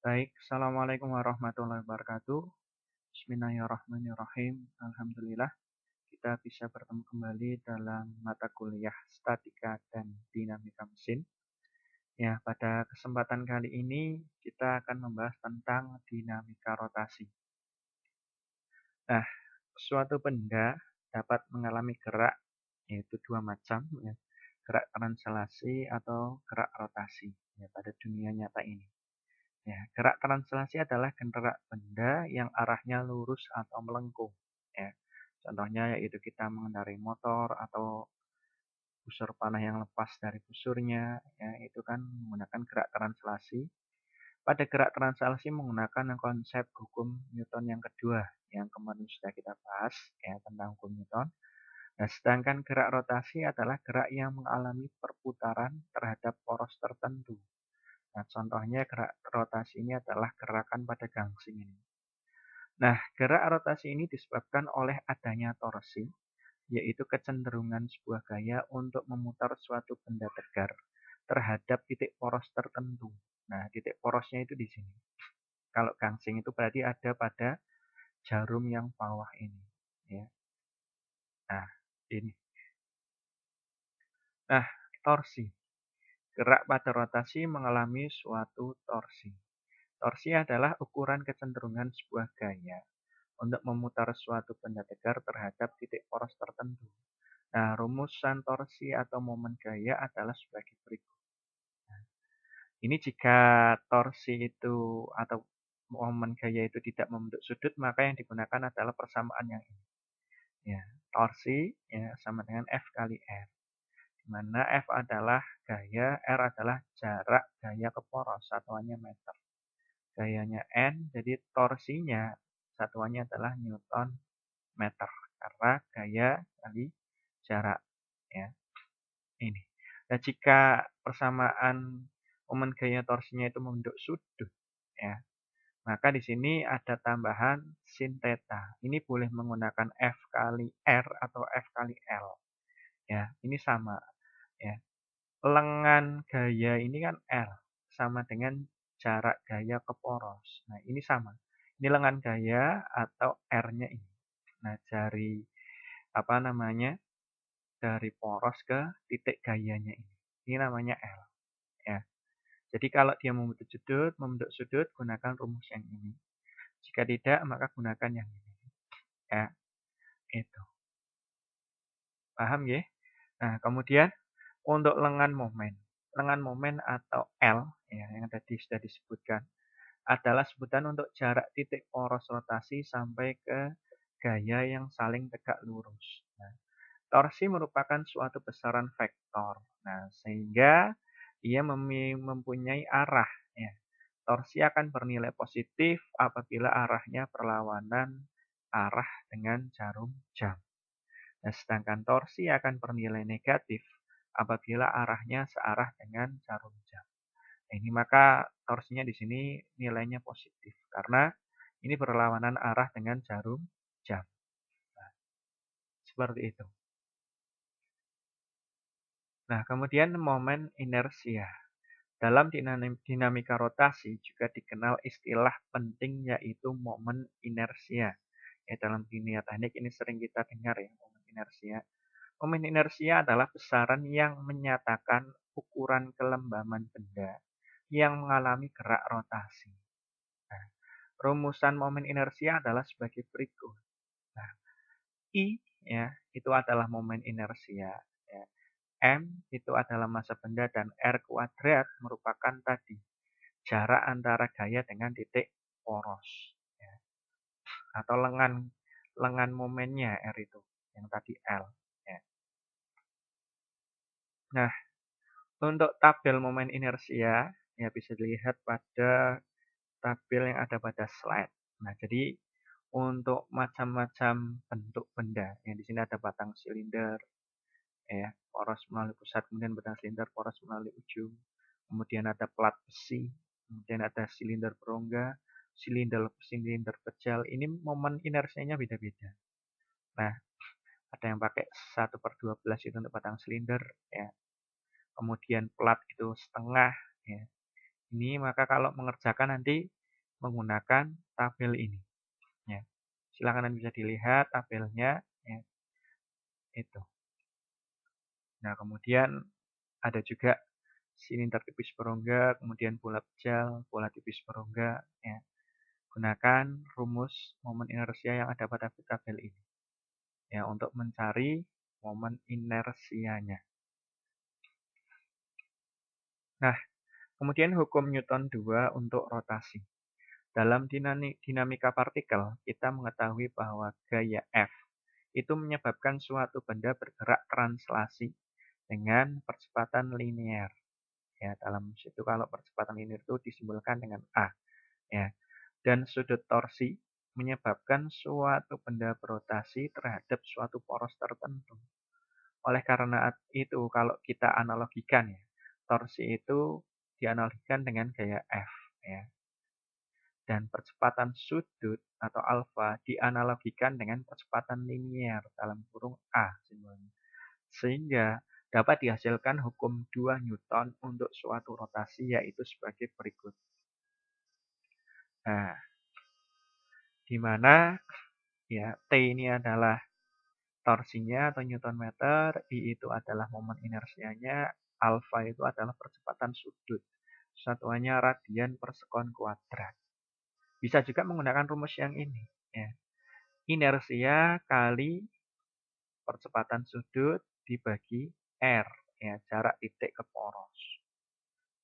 Baik, Assalamualaikum warahmatullahi wabarakatuh. Bismillahirrahmanirrahim. Alhamdulillah, kita bisa bertemu kembali dalam mata kuliah statika dan dinamika mesin. Ya, pada kesempatan kali ini kita akan membahas tentang dinamika rotasi. Nah, suatu benda dapat mengalami gerak, yaitu dua macam, ya, gerak translasi atau gerak rotasi, ya, pada dunia nyata ini. Ya, gerak translasi adalah gerak benda yang arahnya lurus atau melengkung. Ya. Contohnya yaitu kita mengendarai motor atau busur panah yang lepas dari busurnya, ya, itu kan menggunakan gerak translasi. Pada gerak translasi menggunakan konsep hukum Newton yang kedua, yang kemarin sudah kita bahas, ya, tentang hukum Newton. Nah, sedangkan gerak rotasi adalah gerak yang mengalami perputaran terhadap poros tertentu. Nah, contohnya gerak rotasi ini adalah gerakan pada gangsing ini. Nah, gerak rotasi ini disebabkan oleh adanya torsi, yaitu kecenderungan sebuah gaya untuk memutar suatu benda tegar terhadap titik poros tertentu. Nah, titik porosnya itu di sini. Kalau gangsing itu berarti ada pada jarum yang bawah ini. Ya. Nah, ini. Nah, torsi. Gerak pada rotasi mengalami suatu torsi. Torsi adalah ukuran kecenderungan sebuah gaya untuk memutar suatu benda tegar terhadap titik poros tertentu. Nah, rumusan torsi atau momen gaya adalah sebagai berikut. Ini jika torsi itu atau momen gaya itu tidak membentuk sudut, maka yang digunakan adalah persamaan yang ini. Ya, torsi ya sama dengan F kali R. Di mana F adalah gaya, R adalah jarak gaya ke poros, satuannya meter. Gayanya N, jadi torsinya satuannya adalah Newton meter karena gaya kali jarak, ya. Ini. Nah, jika persamaan momen gaya torsinya itu membentuk sudut, ya, maka di sini ada tambahan sin theta. Ini boleh menggunakan F kali R atau F kali L. Ya, ini sama, ya. Lengan gaya ini kan L sama dengan jarak gaya ke poros. Nah, ini sama. Ini lengan gaya atau R-nya ini. Nah, apa namanya? Dari poros ke titik gayanya ini. Ini namanya L, ya. Jadi kalau dia membentuk sudut gunakan rumus yang ini. Jika tidak, maka gunakan yang ini. Ya, itu. Paham ya? Nah, kemudian untuk lengan momen. Lengan momen atau L, ya, yang tadi sudah disebutkan, adalah sebutan untuk jarak titik poros rotasi sampai ke gaya yang saling tegak lurus. Nah, torsi merupakan suatu besaran vektor. Nah, sehingga ia mempunyai arah. Ya. Torsi akan bernilai positif apabila arahnya perlawanan arah dengan jarum jam. Nah, sedangkan torsi akan bernilai negatif apabila arahnya searah dengan jarum jam. Nah, ini maka torsinya di sini nilainya positif karena ini berlawanan arah dengan jarum jam. Nah, seperti itu. Nah, kemudian momen inersia. Dalam dinamika rotasi juga dikenal istilah penting yaitu momen inersia. Ya, dalam dunia teknik ini sering kita dengar ya, momen inersia. Momen inersia adalah besaran yang menyatakan ukuran kelembaman benda yang mengalami gerak rotasi. Nah, rumusan momen inersia adalah sebagai berikut. Nah, I ya, itu adalah momen inersia. Ya. M itu adalah massa benda dan R kuadrat merupakan tadi jarak antara gaya dengan titik poros. Ya. Atau lengan momennya R itu, yang tadi L. Ya. Nah, untuk tabel momen inersia, ya bisa dilihat pada tabel yang ada pada slide. Nah, jadi untuk macam-macam bentuk benda, yang di sini ada batang silinder, ya, poros melalui pusat, kemudian batang silinder, poros melalui ujung, kemudian ada plat besi, kemudian ada silinder berongga, silinder pejal. Ini momen inersianya beda-beda. Nah, ada yang pakai 1/12 itu untuk batang silinder, ya. Kemudian plat itu setengah, ya. Ini maka kalau mengerjakan nanti menggunakan tabel ini. Ya. Silakan nanti bisa dilihat tabelnya. Ya, itu. Nah, kemudian ada juga silinter tipis perongga, kemudian bola pejal, bola tipis perongga. Ya. Gunakan rumus momen inersia yang ada pada tabel ini. Ya, untuk mencari momen inersianya. Nah, kemudian hukum Newton 2 untuk rotasi. Dalam dinamika partikel, kita mengetahui bahwa gaya F itu menyebabkan suatu benda bergerak translasi dengan percepatan linear. Ya, dalam situ kalau percepatan linear itu disimbolkan dengan A. Ya. Dan sudut torsi menyebabkan suatu benda berotasi terhadap suatu poros tertentu. Oleh karena itu, kalau kita analogikan ya, torsi itu dianalogikan dengan gaya F. Ya. Dan percepatan sudut atau alfa dianalogikan dengan percepatan linear dalam kurung A simbolnya. Sehingga dapat dihasilkan hukum 2 Newton untuk suatu rotasi yaitu sebagai berikut. Nah, di mana ya T ini adalah torsinya atau Newton meter, I itu adalah momen inersianya, alfa itu adalah percepatan sudut. Satuannya radian per sekon kuadrat. Bisa juga menggunakan rumus yang ini. Ya. Inersia kali percepatan sudut dibagi R. Ya, jarak titik ke poros.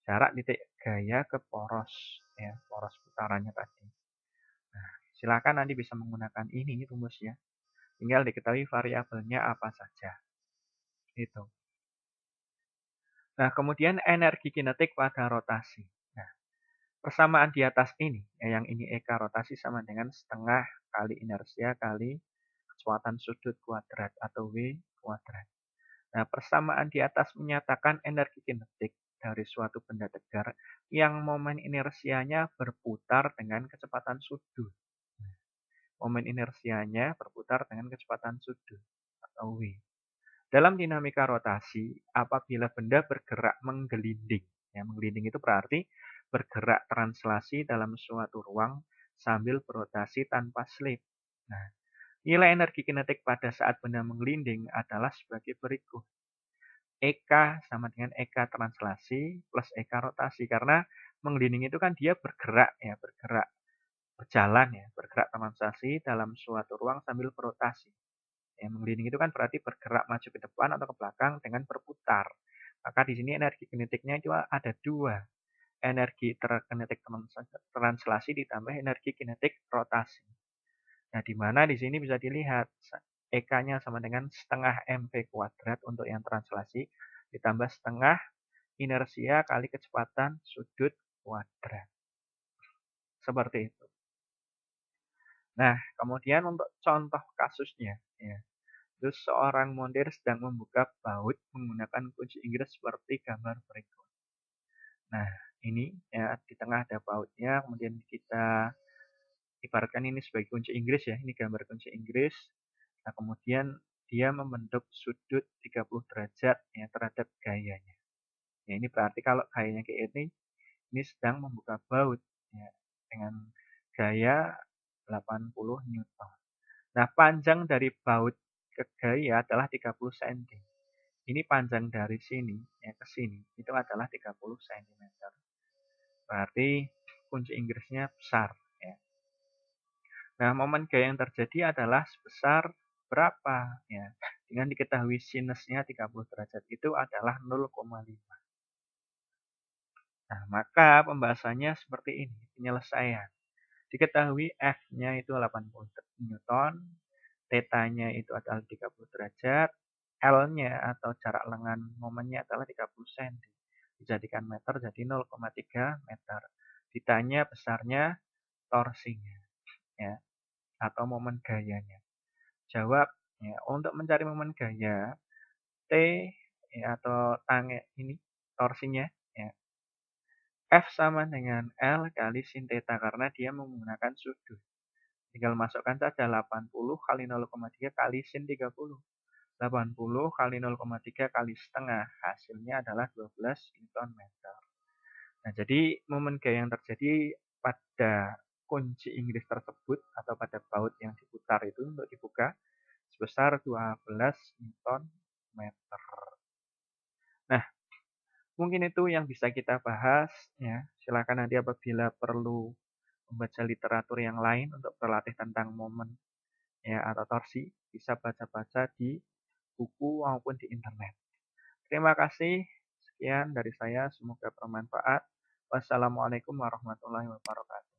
Jarak titik gaya ke poros. Ya, poros putarannya tadi. Nah, silakan nanti bisa menggunakan ini rumusnya. Tinggal diketahui variabelnya apa saja. Itu. Nah, kemudian energi kinetik pada rotasi. Nah, persamaan di atas ini, yang ini Eka rotasi sama dengan setengah kali inersia kali kecepatan sudut kuadrat atau W kuadrat. Nah, persamaan di atas menyatakan energi kinetik dari suatu benda tegar yang momen inersianya berputar dengan kecepatan sudut. Momen inersianya berputar dengan kecepatan sudut atau W. Dalam dinamika rotasi, apabila benda bergerak menggelinding, ya, menggelinding itu berarti bergerak translasi dalam suatu ruang sambil berotasi tanpa slip. Nah, nilai energi kinetik pada saat benda menggelinding adalah sebagai berikut. Eka sama dengan Eka translasi plus Eka rotasi. Karena menggelinding itu kan dia bergerak, ya, bergerak, berjalan, ya, bergerak translasi dalam suatu ruang sambil berotasi. Ya, menggelinding itu kan berarti bergerak maju ke depan atau ke belakang dengan berputar. Maka di sini energi kinetiknya itu ada dua. Energi kinetik translasi ditambah energi kinetik rotasi. Nah, di mana di sini bisa dilihat EK-nya sama dengan setengah mv kuadrat untuk yang translasi ditambah setengah inersia kali kecepatan sudut kuadrat. Seperti itu. Nah, kemudian untuk contoh kasusnya, ya. Terus seorang montir sedang membuka baut menggunakan kunci Inggris seperti gambar berikut. Nah, ini ya di tengah ada bautnya, kemudian kita ibaratkan ini sebagai kunci Inggris ya, ini gambar kunci Inggris. Nah, kemudian dia membentuk sudut 30 derajat ya terhadap gayanya. Ya, ini berarti kalau gayanya kayak ini sedang membuka baut ya, dengan gaya 80 Newton. Nah, panjang dari baut ke gaya adalah 30 cm. Ini panjang dari sini ya ke sini itu adalah 30 cm. Berarti kunci Inggrisnya besar ya. Nah, momen gaya yang terjadi adalah sebesar berapa ya. Dengan diketahui sinusnya 30 derajat itu adalah 0,5. Nah, maka pembahasannya seperti ini, penyelesaian. Diketahui F-nya itu 80 Newton, θ-nya itu adalah 30 derajat, L-nya atau jarak lengan momennya adalah 30 cm. Dijadikan meter jadi 0,3 meter. Ditanya besarnya torsinya ya atau momen gayanya. Jawab ya, untuk mencari momen gaya T ya, atau tange ini torsinya ya. F sama dengan L kali sin theta karena dia menggunakan sudut. Tinggal masukkan saja 80 kali 0,3 kali sin 30. 80 kali 0,3 kali setengah. Hasilnya adalah 12 Newton meter. Nah, jadi momen gaya yang terjadi pada kunci Inggris tersebut atau pada baut yang diputar itu untuk dibuka sebesar 12 Newton meter. Nah, mungkin itu yang bisa kita bahas ya. Silakan nanti apabila perlu membaca literatur yang lain untuk berlatih tentang momen ya atau torsi, bisa baca-baca di buku maupun di internet. Terima kasih. Sekian dari saya, semoga bermanfaat. Wassalamualaikum warahmatullahi wabarakatuh.